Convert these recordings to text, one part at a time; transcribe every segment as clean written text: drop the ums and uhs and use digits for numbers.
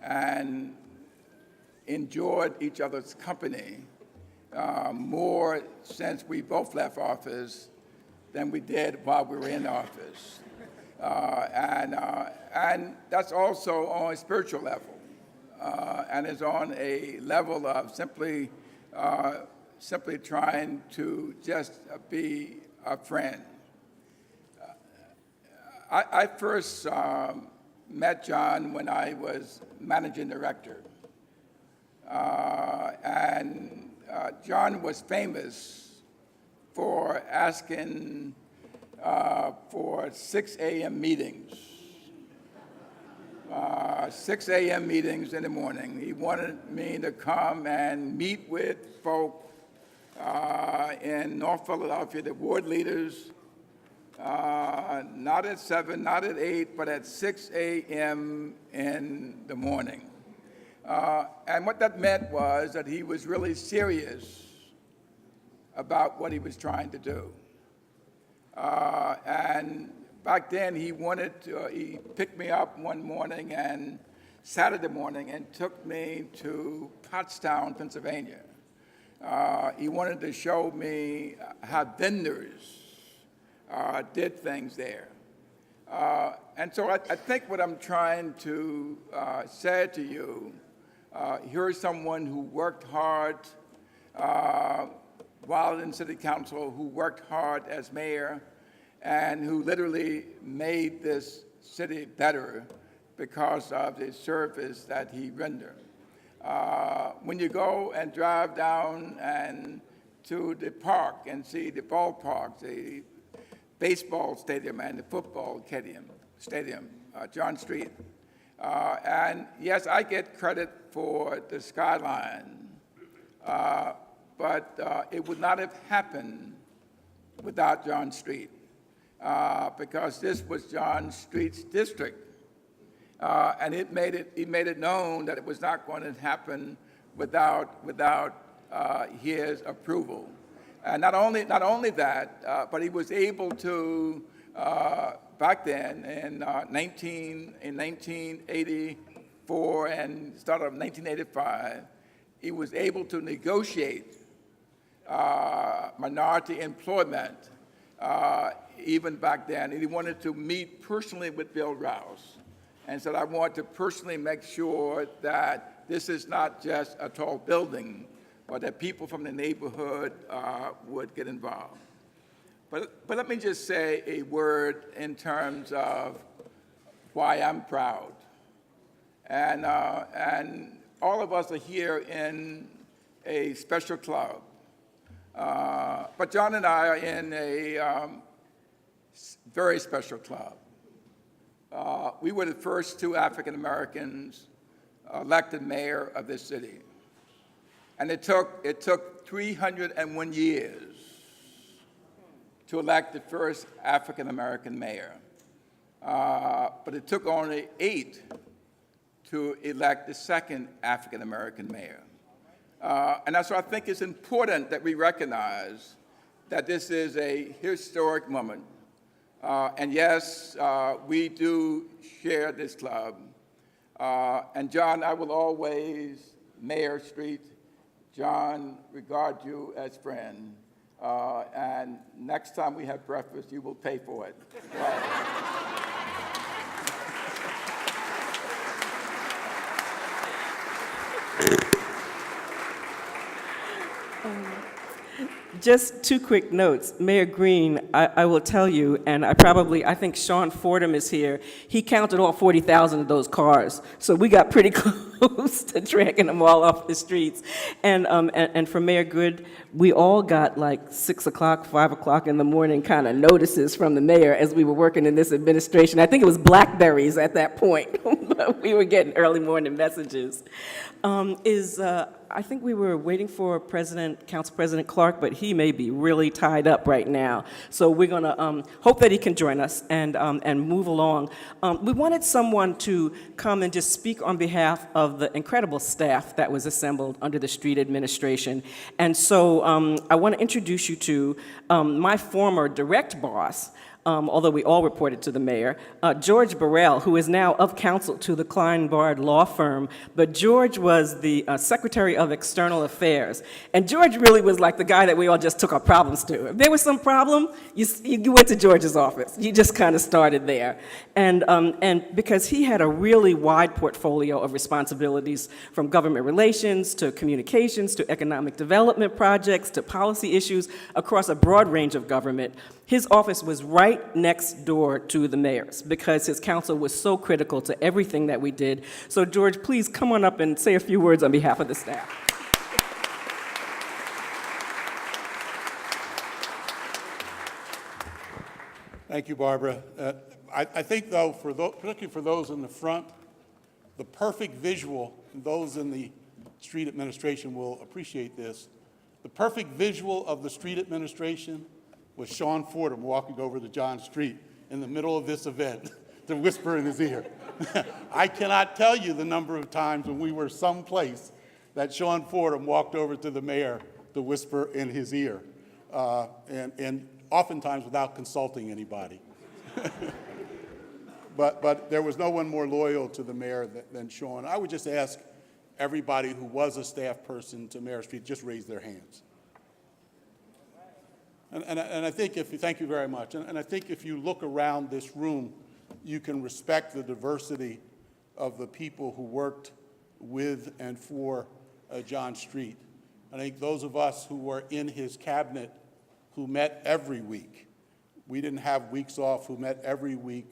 and enjoyed each other's company more since we both left office than we did while we were in office. And that's also on a spiritual level, and is on a level of simply trying to just be a friend. I first met John when I was managing director. And John was famous for asking for 6 a.m. meetings. 6 a.m. meetings in the morning. He wanted me to come and meet with folk in North Philadelphia, the ward leaders, not at 7, not at 8, but at 6 a.m. in the morning. And what that meant was that he was really serious about what he was trying to do. And back then, he picked me up one morning and Saturday morning and took me to Pottstown, Pennsylvania. He wanted to show me how vendors did things there. And so I think what I'm trying to say to you, here's someone who worked hard while in city council, who worked hard as mayor, and who literally made this city better because of the service that he rendered. When you go and drive down and to the park and see the ballpark, the baseball stadium and the football stadium, John Street. And yes, I get credit for the skyline, but it would not have happened without John Street, because this was John Street's district. And he made it known that it was not going to happen without his approval. And not only that, but he was able to, back then in 1984 and start of 1985, he was able to negotiate minority employment even back then. And he wanted to meet personally with Bill Rouse and said, I want to personally make sure that this is not just a tall building, but that people from the neighborhood would get involved. But let me just say a word in terms of why I'm proud. And all of us are here in a special club. But John and I are in a very special club. We were the first 2 African Americans elected mayor of this city. And it took 301 years to elect the first African American mayor. But it took only 8 to elect the second African American mayor. And that's why I think it's important that we recognize that this is a historic moment. And yes, we do share this club. And John, I will always, Mayor Street, John, regard you as friend. And next time we have breakfast, you will pay for it. Just 2 quick notes. Mayor Green, I will tell you, and I think Sean Fordham is here. He counted all 40,000 of those cars. So we got pretty close to dragging them all off the streets. And for Mayor Good, we all got like 6 o'clock, 5 o'clock in the morning kind of notices from the mayor as we were working in this administration. I think it was Blackberries at that point, but we were getting early morning messages. I think we were waiting for Council President Clark, but he may be really tied up right now. So we're going to hope that he can join us and move along. We wanted someone to come and just speak on behalf of the incredible staff that was assembled under the street administration. And so I want to introduce you to my former direct boss, although we all reported to the mayor. George Burrell, who is now of counsel to the Klein Bard law firm, but George was the Secretary of External Affairs. And George really was like the guy that we all just took our problems to. If there was some problem, you went to George's office. You just kind of started there. And because he had a really wide portfolio of responsibilities, from government relations to communications to economic development projects to policy issues across a broad range of government, his office was right next door to the mayor's because his counsel was so critical to everything that we did. So George, please come on up and say a few words on behalf of the staff. Thank you, Barbara. I think, though, particularly for those in the front, the perfect visual, and those in the street administration will appreciate this, the perfect visual of the street administration was Sean Fordham walking over to John Street in the middle of this event to whisper in his ear. I cannot tell you the number of times when we were someplace that Sean Fordham walked over to the mayor to whisper in his ear, and oftentimes without consulting anybody. But there was no one more loyal to the mayor than Sean. I would just ask everybody who was a staff person to Mayor Street, just raise their hands. And I think thank you very much. And I think if you look around this room, you can respect the diversity of the people who worked with and for John Street. I think those of us who were in his cabinet who met every week, we didn't have weeks off, who met every week,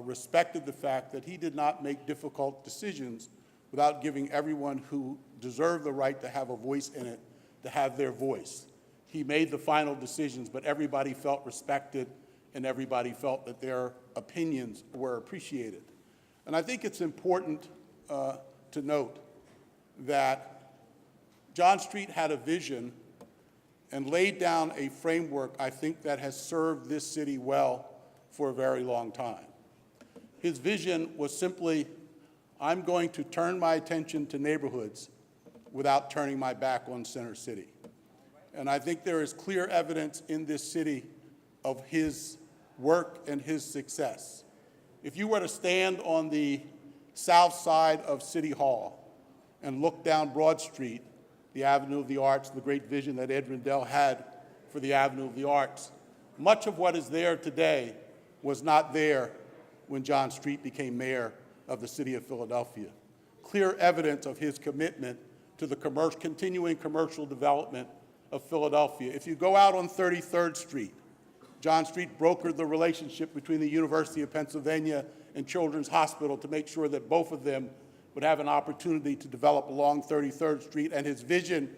respected the fact that he did not make difficult decisions without giving everyone who deserved the right to have a voice in it to have their voice. He made the final decisions, but everybody felt respected and everybody felt that their opinions were appreciated. And I think it's important to note that John Street had a vision and laid down a framework, I think, that has served this city well for a very long time. His vision was simply, I'm going to turn my attention to neighborhoods without turning my back on Center City. And I think there is clear evidence in this city of his work and his success. If you were to stand on the south side of City Hall and look down Broad Street, the Avenue of the Arts, the great vision that Ed Rendell had for the Avenue of the Arts, much of what is there today was not there when John Street became mayor of the city of Philadelphia. Clear evidence of his commitment to the continuing commercial development of Philadelphia. If you go out on 33rd Street, John Street brokered the relationship between the University of Pennsylvania and Children's Hospital to make sure that both of them would have an opportunity to develop along 33rd Street, and his vision,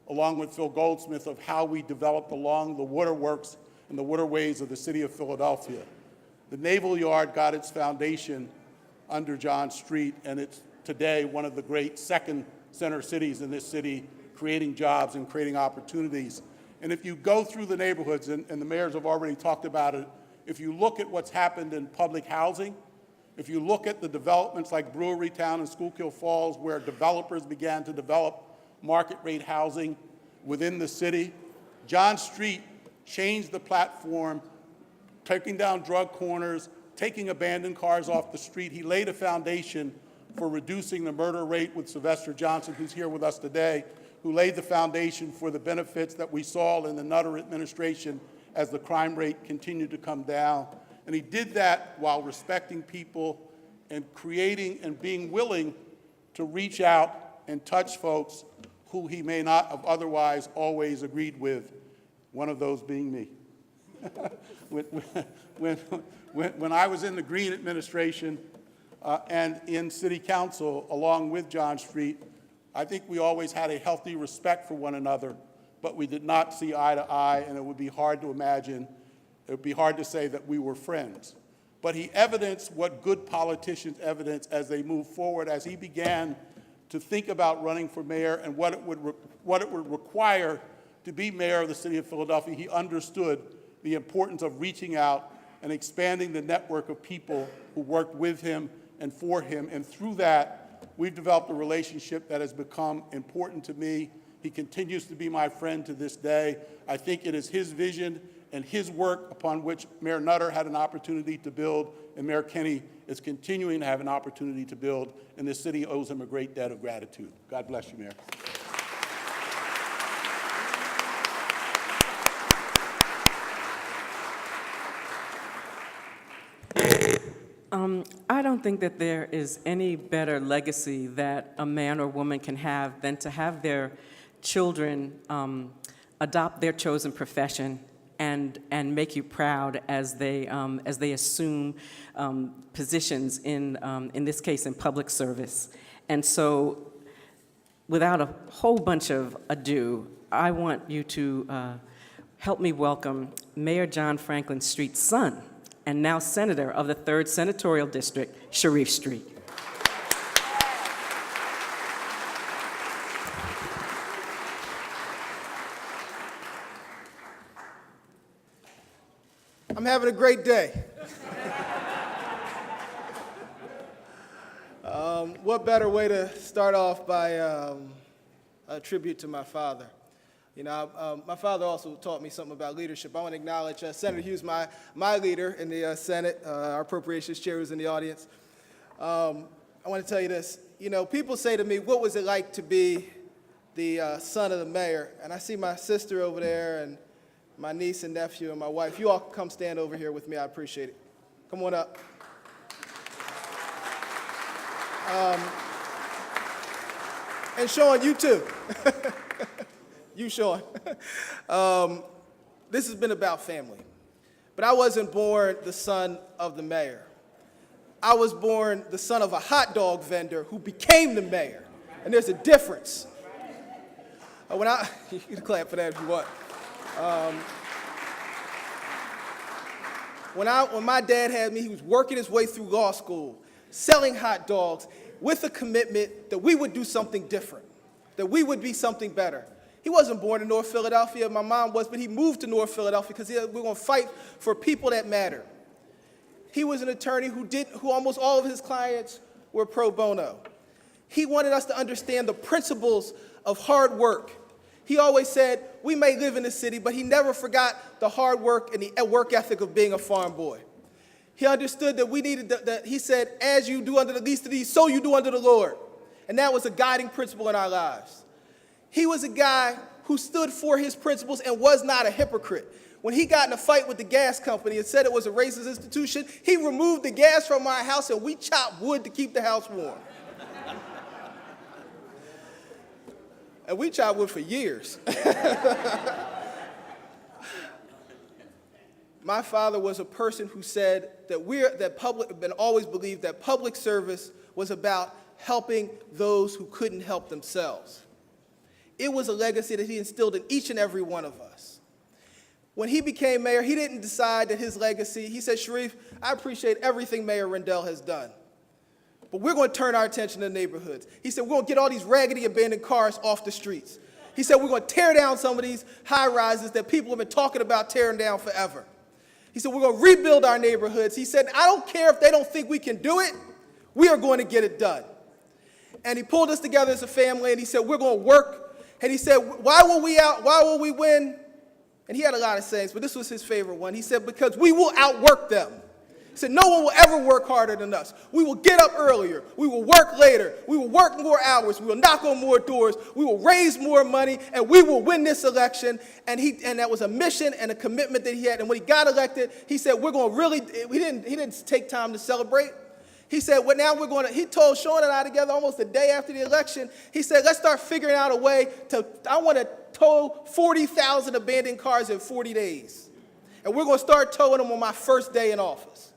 along with Phil Goldsmith, of how we developed along the waterworks and the waterways of the city of Philadelphia. The Naval Yard got its foundation under John Street, and it's today one of the great second center cities in this city, creating jobs and creating opportunities. And if you go through the neighborhoods, and the mayors have already talked about it, if you look at what's happened in public housing, if you look at the developments like Brewery Town and Schuylkill Falls, where developers began to develop market rate housing within the city, John Street changed the platform, taking down drug corners, taking abandoned cars off the street. He laid a foundation for reducing the murder rate with Sylvester Johnson, who's here with us today, who laid the foundation for the benefits that we saw in the Nutter administration as the crime rate continued to come down. And he did that while respecting people and creating and being willing to reach out and touch folks who he may not have otherwise always agreed with, one of those being me. When I was in the Green administration and in city council along with John Street, I think we always had a healthy respect for one another, but we did not see eye to eye, and it would be hard to imagine, it would be hard to say that we were friends. But he evidenced what good politicians evidence as they moved forward, as he began to think about running for mayor and what it would require to be mayor of the city of Philadelphia. He understood the importance of reaching out and expanding the network of people who worked with him and for him, and through that, we've developed a relationship that has become important to me. He continues to be my friend to this day. I think it is his vision and his work upon which Mayor Nutter had an opportunity to build, and Mayor Kenny is continuing to have an opportunity to build, and this city owes him a great debt of gratitude. God bless you, Mayor. I don't think that there is any better legacy that a man or woman can have than to have their children adopt their chosen profession and make you proud as they assume positions in this case in public service. And so, without a whole bunch of ado, I want you to help me welcome Mayor John Franklin Street's son, and now Senator of the 3rd Senatorial District, Sharif Street. I'm having a great day. What better way to start off by a tribute to my father? You know, my father also taught me something about leadership. I want to acknowledge Senator Hughes, my leader in the Senate, our appropriations chair who's in the audience. I want to tell you this. You know, people say to me, what was it like to be the son of the mayor? And I see my sister over there and my niece and nephew and my wife. You all come stand over here with me. I appreciate it. Come on up. And Sean, you too. You, Sean. This has been about family. But I wasn't born the son of the mayor. I was born the son of a hot dog vendor who became the mayor. And there's a difference. You can clap for that if you want. When my dad had me, he was working his way through law school, selling hot dogs with a commitment that we would do something different, that we would be something better. He wasn't born in North Philadelphia, my mom was, but he moved to North Philadelphia because we're going to fight for people that matter. He was an attorney who almost all of his clients were pro bono. He wanted us to understand the principles of hard work. He always said, we may live in the city, but he never forgot the hard work and the work ethic of being a farm boy. He understood that we needed, he said, as you do under the least of these, so you do under the Lord. And that was a guiding principle in our lives. He was a guy who stood for his principles and was not a hypocrite. When he got in a fight with the gas company and said it was a racist institution, he removed the gas from our house and we chopped wood to keep the house warm. And we chopped wood for years. My father was a person who said that always believed that public service was about helping those who couldn't help themselves. It was a legacy that he instilled in each and every one of us. When he became mayor, he didn't decide that his legacy, he said, Sharif, I appreciate everything Mayor Rendell has done, but we're going to turn our attention to the neighborhoods. He said, we're going to get all these raggedy abandoned cars off the streets. He said, we're going to tear down some of these high-rises that people have been talking about tearing down forever. He said, we're going to rebuild our neighborhoods. He said, I don't care if they don't think we can do it, we are going to get it done. And he pulled us together as a family, and he said, we're going to work. And he said, why will we win? And he had a lot of sayings, but this was his favorite one. He said, because we will outwork them. He said, no one will ever work harder than us. We will get up earlier. We will work later. We will work more hours. We will knock on more doors. We will raise more money, and we will win this election. And that was a mission and a commitment that he had. And when he got elected, he said, we're going to really, he didn't take time to celebrate. He said, well, now we're going to, he told Sean and I together almost the day after the election, he said, let's start figuring out a way I want to tow 40,000 abandoned cars in 40 days. And we're going to start towing them on my first day in office.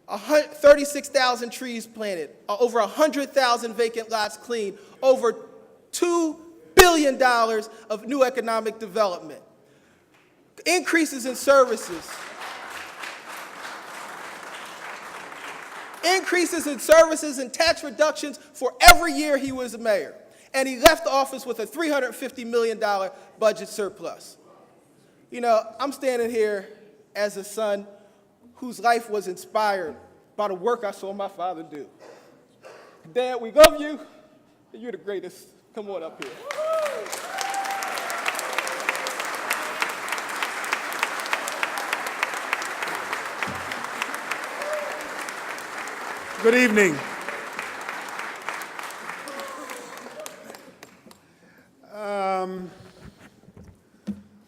36,000 trees planted, over 100,000 vacant lots cleaned, over $2 billion of new economic development, increases in services. Increases in services and tax reductions for every year he was mayor. And he left the office with a $350 million budget surplus. You know, I'm standing here as a son whose life was inspired by the work I saw my father do. Dad, we love you. You're the greatest. Come on up here. Good evening.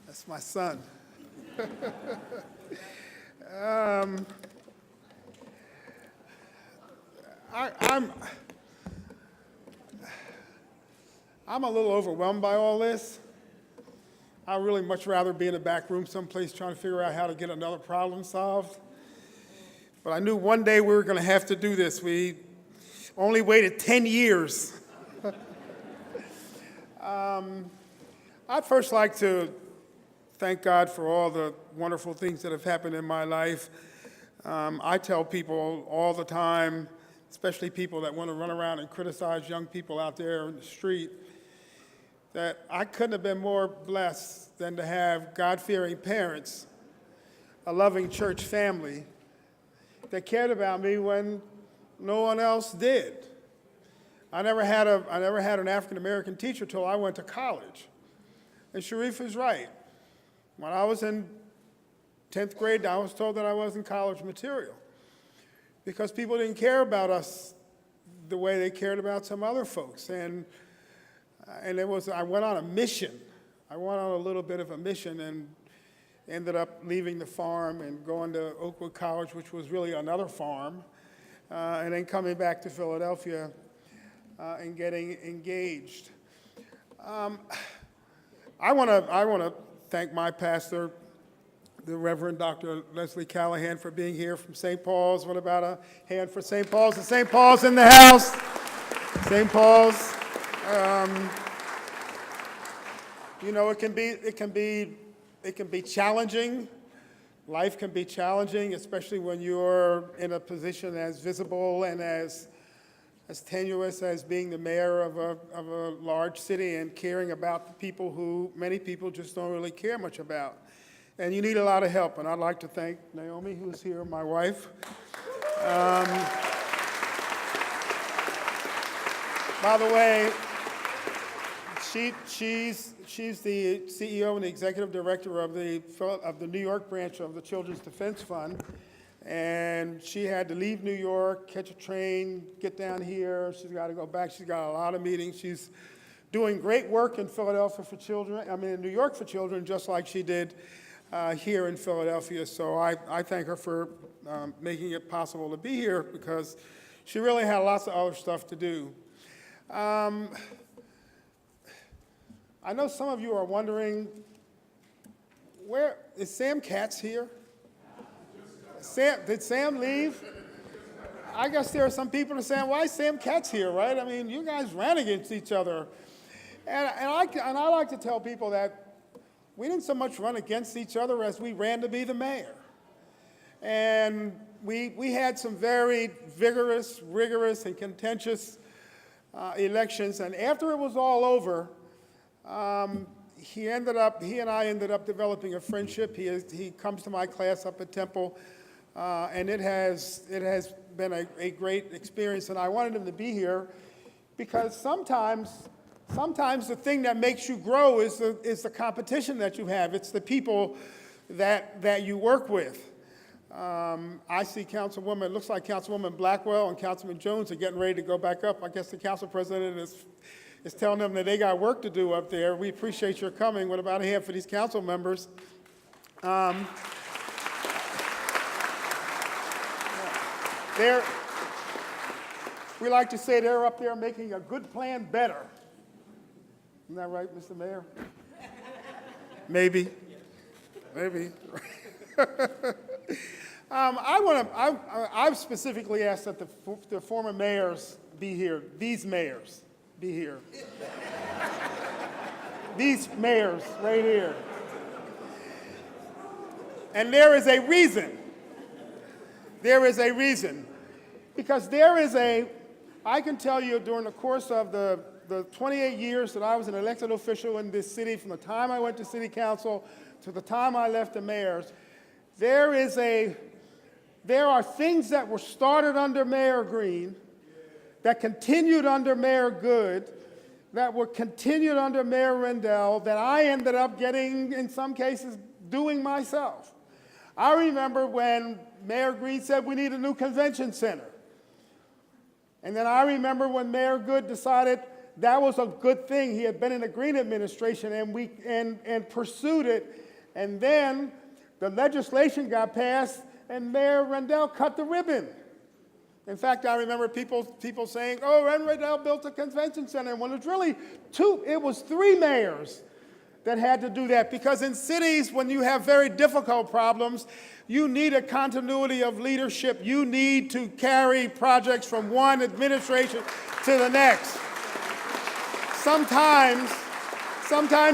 That's my son. I'm a little overwhelmed by all this. I'd really much rather be in a back room someplace trying to figure out how to get another problem solved. But I knew one day we were going to have to do this. We only waited 10 years. I'd first like to thank God for all the wonderful things that have happened in my life. I tell people all the time, especially people that want to run around and criticize young people out there in the street, that I couldn't have been more blessed than to have God-fearing parents, a loving church family that cared about me when no one else did. I never had an African-American teacher till I went to college. And Sharif is right. When I was in 10th grade, I was told that I wasn't college material because people didn't care about us the way they cared about some other folks. And I went on a mission. I went on a little bit of a mission and ended up leaving the farm and going to Oakwood College, which was really another farm, and then coming back to Philadelphia and getting engaged. I want to thank my pastor, the Reverend Dr. Leslie Callahan, for being here from St. Paul's. What about a hand for St. Paul's? And St. Paul's in the house. St. Paul's. You know, it can be challenging. Life can be challenging, especially when you're in a position as visible and as tenuous as being the mayor of a large city and caring about the people who many people just don't really care much about. And you need a lot of help. And I'd like to thank Naomi, who's here, my wife. By the way, she's the CEO and the executive director of the New York branch of the Children's Defense Fund. And she had to leave New York, catch a train, get down here. She's got to go back. She's got a lot of meetings. She's doing great work in Philadelphia for children, in New York for children, just like she did here in Philadelphia. So I thank her for making it possible to be here because she really had lots of other stuff to do. I know some of you are wondering, where is Sam Katz here? Did Sam leave? I guess there are some people that are saying, why is Sam Katz here, right? I mean, you guys ran against each other. And I like to tell people that we didn't so much run against each other as we ran to be the mayor. And we had some very vigorous, rigorous, and contentious elections. And after it was all over, he and I ended up developing a friendship. He comes to my class up at Temple, and it has been a great experience. And I wanted him to be here because sometimes the thing that makes you grow is the competition that you have. It's the people that you work with. I see Councilwoman, it looks like Councilwoman Blackwell and Councilman Jones are getting ready to go back up. I guess the council president is telling them that they got work to do up there. We appreciate your coming. What about a hand for these council members? We like to say they're up there making a good plan better. Isn't that right, Mr. Mayor? Maybe. I've specifically asked that the former mayors be here, these mayors be here. These mayors right here. And there is a reason. There is a reason. Because I can tell you during the course of the 28 years that I was an elected official in this city, from the time I went to city council to the time I left the mayors, there are things that were started under Mayor Green, that continued under Mayor Good, that were continued under Mayor Rendell, that I ended up getting, in some cases, doing myself. I remember when Mayor Green said we need a new convention center. And then I remember when Mayor Good decided that was a good thing. He had been in the Green administration and pursued it. And then the legislation got passed and Mayor Rendell cut the ribbon. In fact, I remember people saying, oh, Rendell built a convention center. When it was 3 mayors that had to do that, because in cities, when you have very difficult problems, you need a continuity of leadership. You need to carry projects from one administration to the next. Sometimes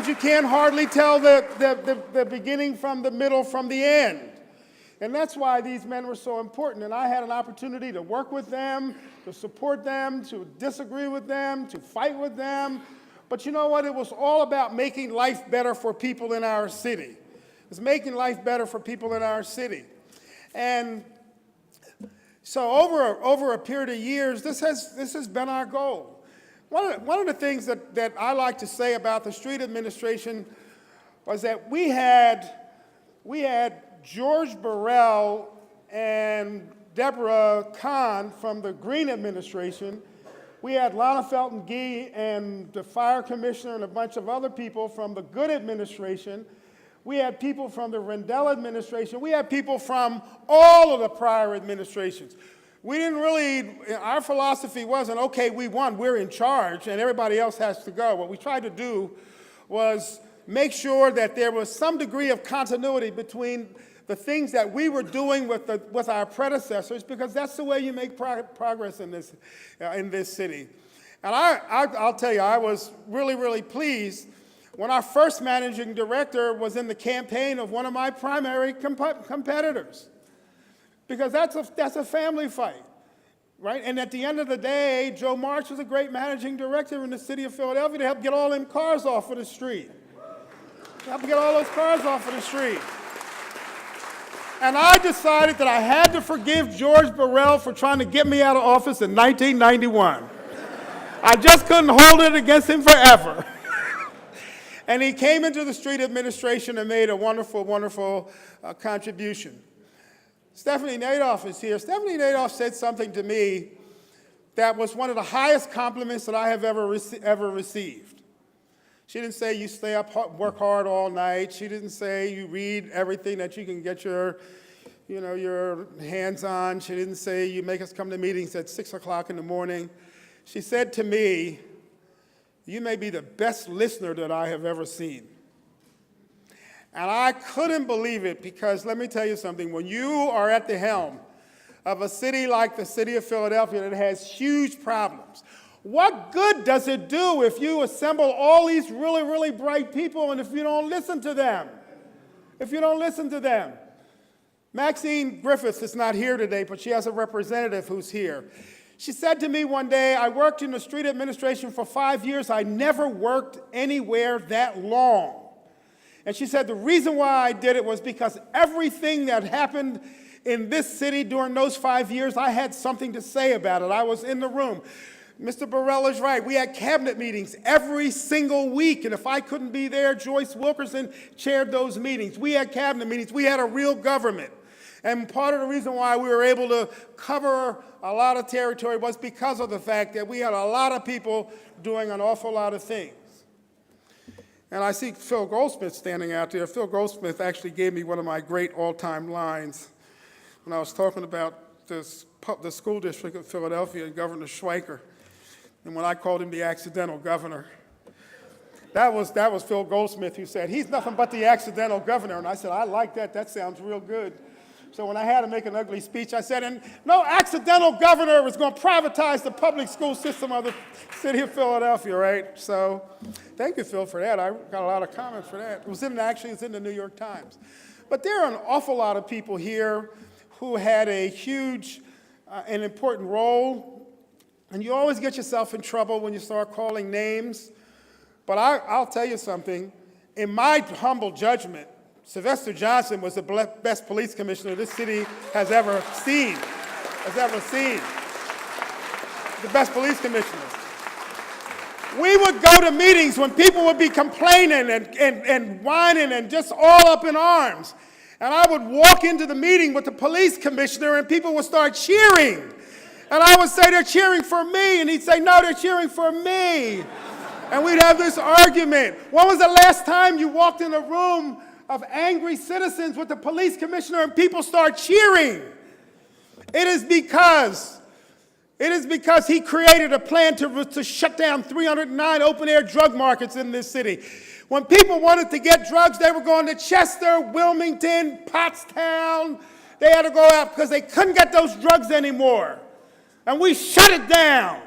you can't hardly tell the beginning from the middle from the end. And that's why these men were so important. And I had an opportunity to work with them, to support them, to disagree with them, to fight with them. But you know what? It was all about making life better for people in our city. It was making life better for people in our city. And so over a period of years, this has been our goal. One of the things that I like to say about the street administration was that we had George Burrell and Deborah Kahn from the Green administration. We had Lana Felton Gee and the fire commissioner and a bunch of other people from the Good administration. We had people from the Rendell administration. We had people from all of the prior administrations. We didn't really, our philosophy wasn't, okay, we won, we're in charge, and everybody else has to go. What we tried to do was make sure that there was some degree of continuity between the things that we were doing with our predecessors, because that's the way you make progress in this city. And I'll tell you, I was really, really pleased when our first managing director was in the campaign of one of my primary competitors, because that's a family fight, right? And at the end of the day, Joe March was a great managing director in the city of Philadelphia to help get all them cars off of the street. Help get all those cars off of the street. And I decided that I had to forgive George Burrell for trying to get me out of office in 1991. I just couldn't hold it against him forever. And he came into the street administration and made a wonderful, wonderful contribution. Stephanie Nadoff is here. Stephanie Nadoff said something to me that was one of the highest compliments that I have ever received. She didn't say you stay up, work hard all night. She didn't say you read everything that you can get your hands on. She didn't say you make us come to meetings at 6 o'clock in the morning. She said to me, you may be the best listener that I have ever seen. And I couldn't believe it, because let me tell you something. When you are at the helm of a city like the city of Philadelphia that has huge problems, what good does it do if you assemble all these really, really bright people and if you don't listen to them? If you don't listen to them. Maxine Griffiths is not here today, but she has a representative who's here. She said to me one day, I worked in the street administration for 5 years. I never worked anywhere that long. And she said the reason why I did it was because everything that happened in this city during those 5 years, I had something to say about it. I was in the room. Mr. Burrell is right. We had cabinet meetings every single week, and if I couldn't be there, Joyce Wilkerson chaired those meetings. We had cabinet meetings. We had a real government. And part of the reason why we were able to cover a lot of territory was because of the fact that we had a lot of people doing an awful lot of things. And I see Phil Goldsmith standing out there. Phil Goldsmith actually gave me one of my great all-time lines when I was talking about the school district of Philadelphia and Governor Schweiker. And when I called him the accidental governor, that was Phil Goldsmith who said, he's nothing but the accidental governor. And I said, I like that. That sounds real good. So when I had to make an ugly speech, I said, and no accidental governor is going to privatize the public school system of the city of Philadelphia, right? So thank you, Phil, for that. I got a lot of comments for that. It's in the New York Times. But there are an awful lot of people here who had a huge and important role. And you always get yourself in trouble when you start calling names. But I'll tell you something. In my humble judgment, Sylvester Johnson was the best police commissioner this city has ever seen. The best police commissioner. We would go to meetings when people would be complaining and whining and just all up in arms. And I would walk into the meeting with the police commissioner and people would start cheering. And I would say, they're cheering for me. And he'd say, no, they're cheering for me. And we'd have this argument. When was the last time you walked in a room of angry citizens with the police commissioner and people start cheering? It is because he created a plan to shut down 309 open-air drug markets in this city. When people wanted to get drugs, they were going to Chester, Wilmington, Pottstown. They had to go out because they couldn't get those drugs anymore. And we shut it down.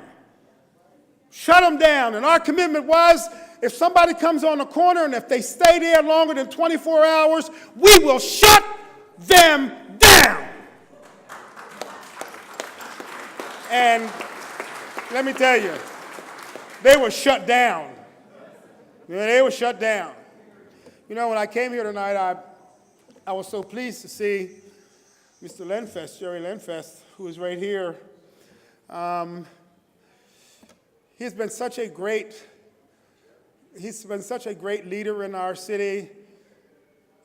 Shut them down. And our commitment was, if somebody comes on the corner and if they stay there longer than 24 hours, we will shut them down. And let me tell you, they were shut down. They were shut down. You know, when I came here tonight, I was so pleased to see Mr. Lenfest, Jerry Lenfest, who is right here. He's been such a great leader in our city.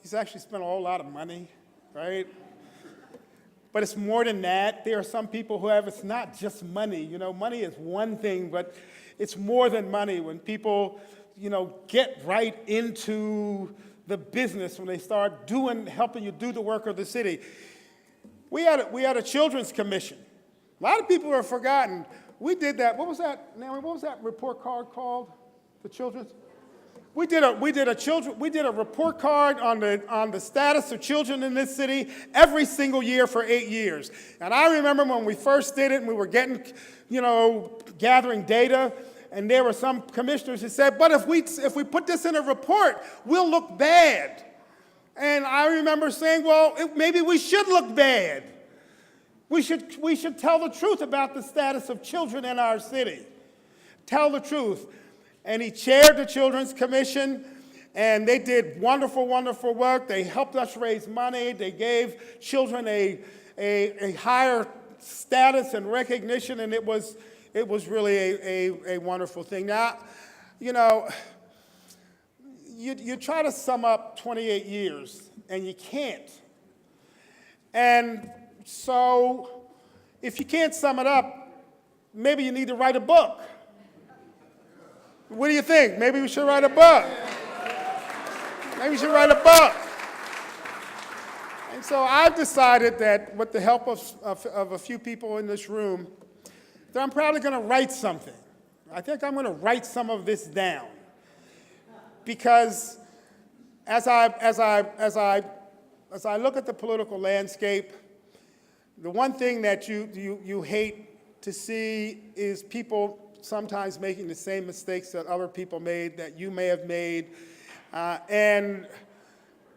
He's actually spent a whole lot of money, right? But it's more than that. There are some people who have, it's not just money. You know, money is one thing, but it's more than money. When people, you know, get right into the business, when they start helping you do the work of the city. We had a children's commission. A lot of people have forgotten. We did that. What was that, Naomi? What was that report card called? The children's? We did a report card on the status of children in this city every single year for 8 years. And I remember when we first did it and we were getting, you know, gathering data, and there were some commissioners who said, but if we put this in a report, we'll look bad. And I remember saying, well, maybe we should look bad. We should tell the truth about the status of children in our city. Tell the truth. And he chaired the Children's Commission, and they did wonderful, wonderful work. They helped us raise money. They gave children a higher status and recognition, and it was really a wonderful thing. Now, you know, you try to sum up 28 years, and you can't. And so if you can't sum it up, maybe you need to write a book. What do you think? Maybe we should write a book. Maybe we should write a book. And so I've decided that with the help of a few people in this room, that I'm probably going to write something. I think I'm going to write some of this down. Because as I look at the political landscape, the one thing that you hate to see is people sometimes making the same mistakes that other people made, that you may have made. And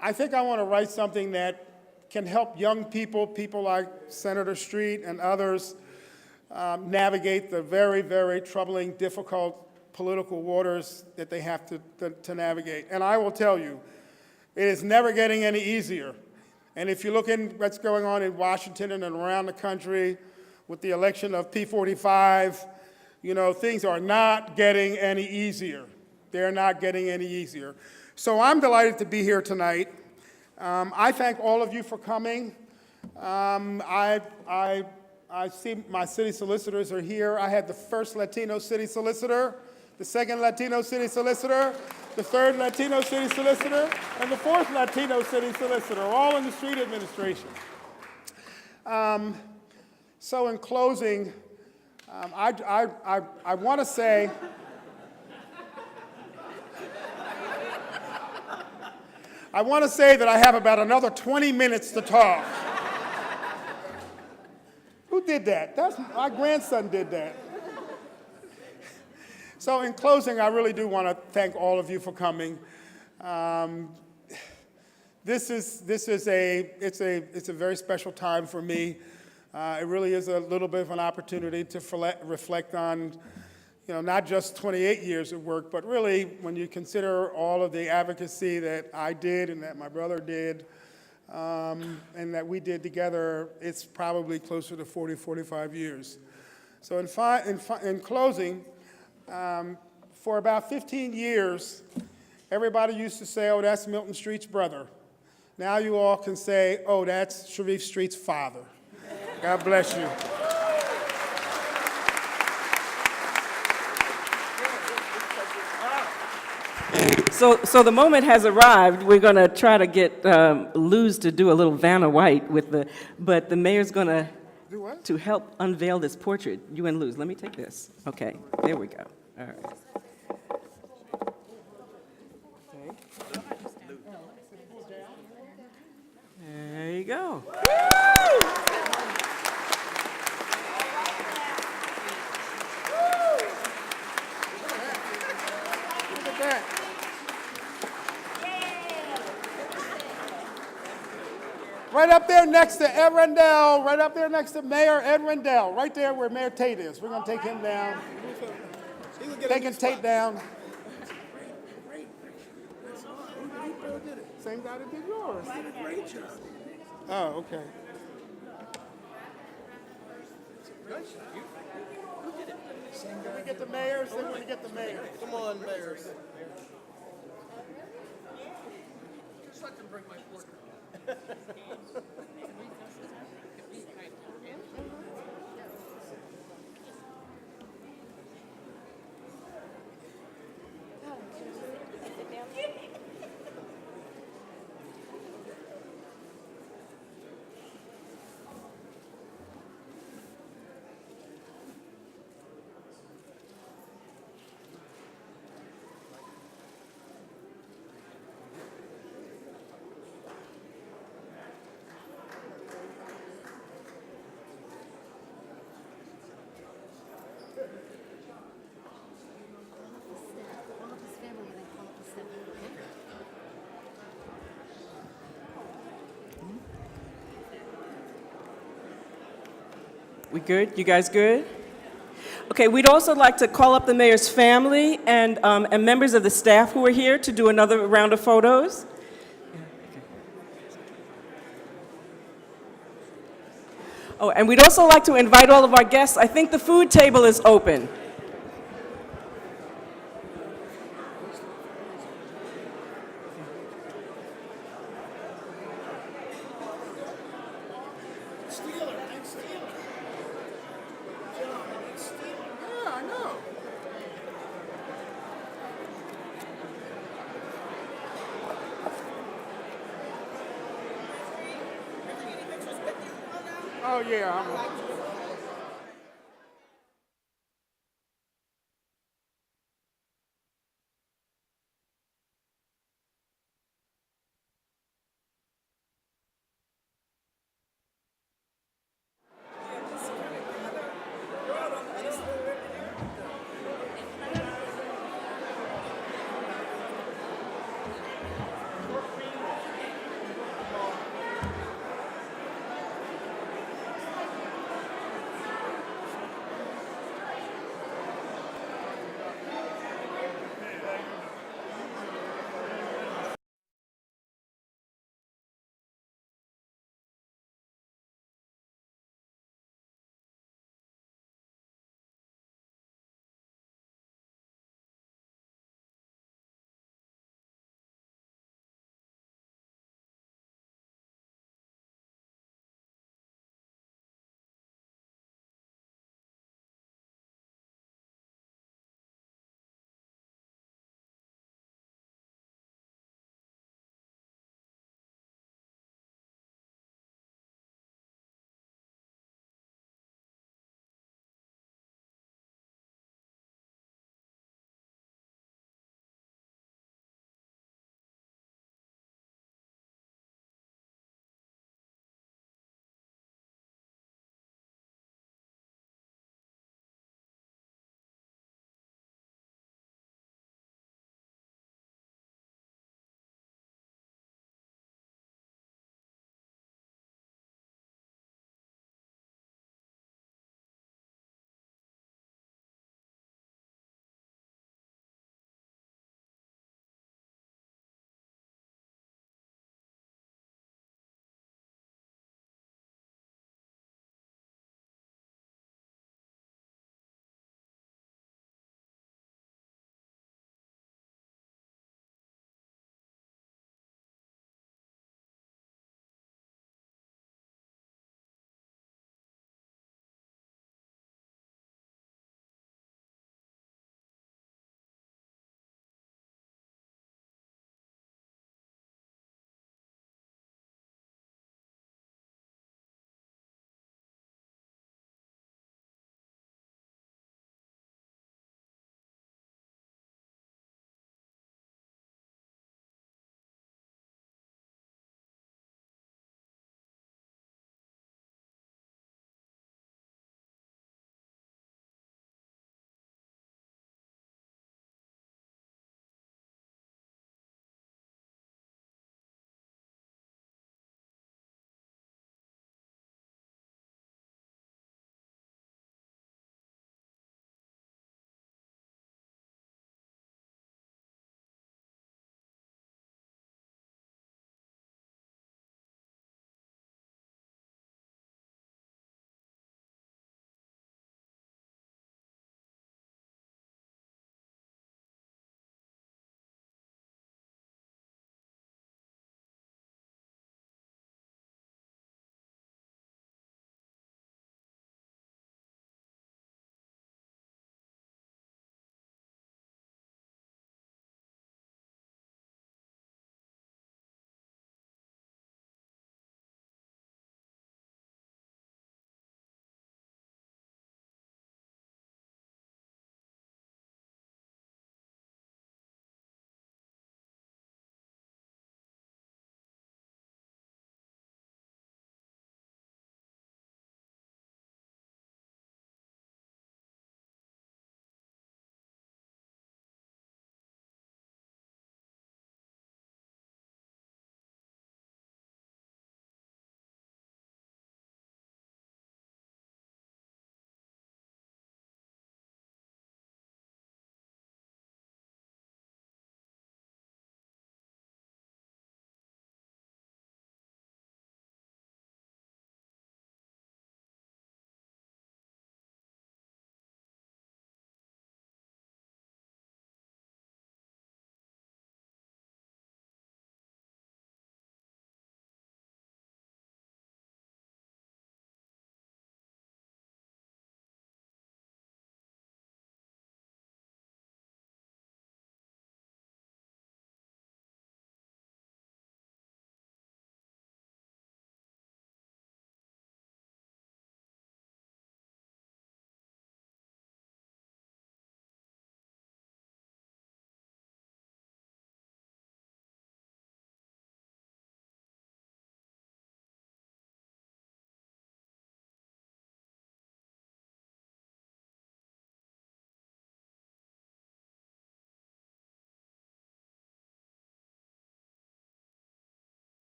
I think I want to write something that can help young people like Senator Street and others, navigate the very, very troubling, difficult political waters that they have to navigate. And I will tell you, it is never getting any easier. And if you look at what's going on in Washington and around the country with the election of P45, you know, things are not getting any easier. They're not getting any easier. So I'm delighted to be here tonight. I thank all of you for coming. I see my city solicitors are here. I had the first Latino city solicitor, the second Latino city solicitor, the third Latino city solicitor, and the fourth Latino city solicitor, all in the street administration. So in closing, I want to say, that I have about another 20 minutes to talk. Who did that? My grandson did that. So in closing, I really do want to thank all of you for coming. This is a very special time for me. It really is a little bit of an opportunity to reflect on, you know, not just 28 years of work, but really when you consider all of the advocacy that I did and that my brother did, and that we did together, it's probably closer to 40, 45 years. So in closing, for about 15 years, everybody used to say, oh, that's Milton Street's brother. Now you all can say, oh, that's Sharif Street's father. God bless you. So the moment has arrived. We're going to try to get Luz to do a little Vanna White with but the mayor's going to Do what? to help unveil this portrait. You and Luz, let me take this. Okay, there we go. All right. There you go. Look at that. Right up there next to Ed Rendell, right up there next to Mayor Ed Rendell, right there where Mayor Tate is. We're going to take him down. Taking Tate down. Same guy that did yours. Oh, okay. Can we get the mayors? Then we get the mayor. Come on, mayors. We good? You guys good? Okay, we'd also like to call up the mayor's family and members of the staff who are here to do another round of photos. Oh, and we'd also like to invite all of our guests. I think the food table is open. Yeah, I know. Oh, yeah.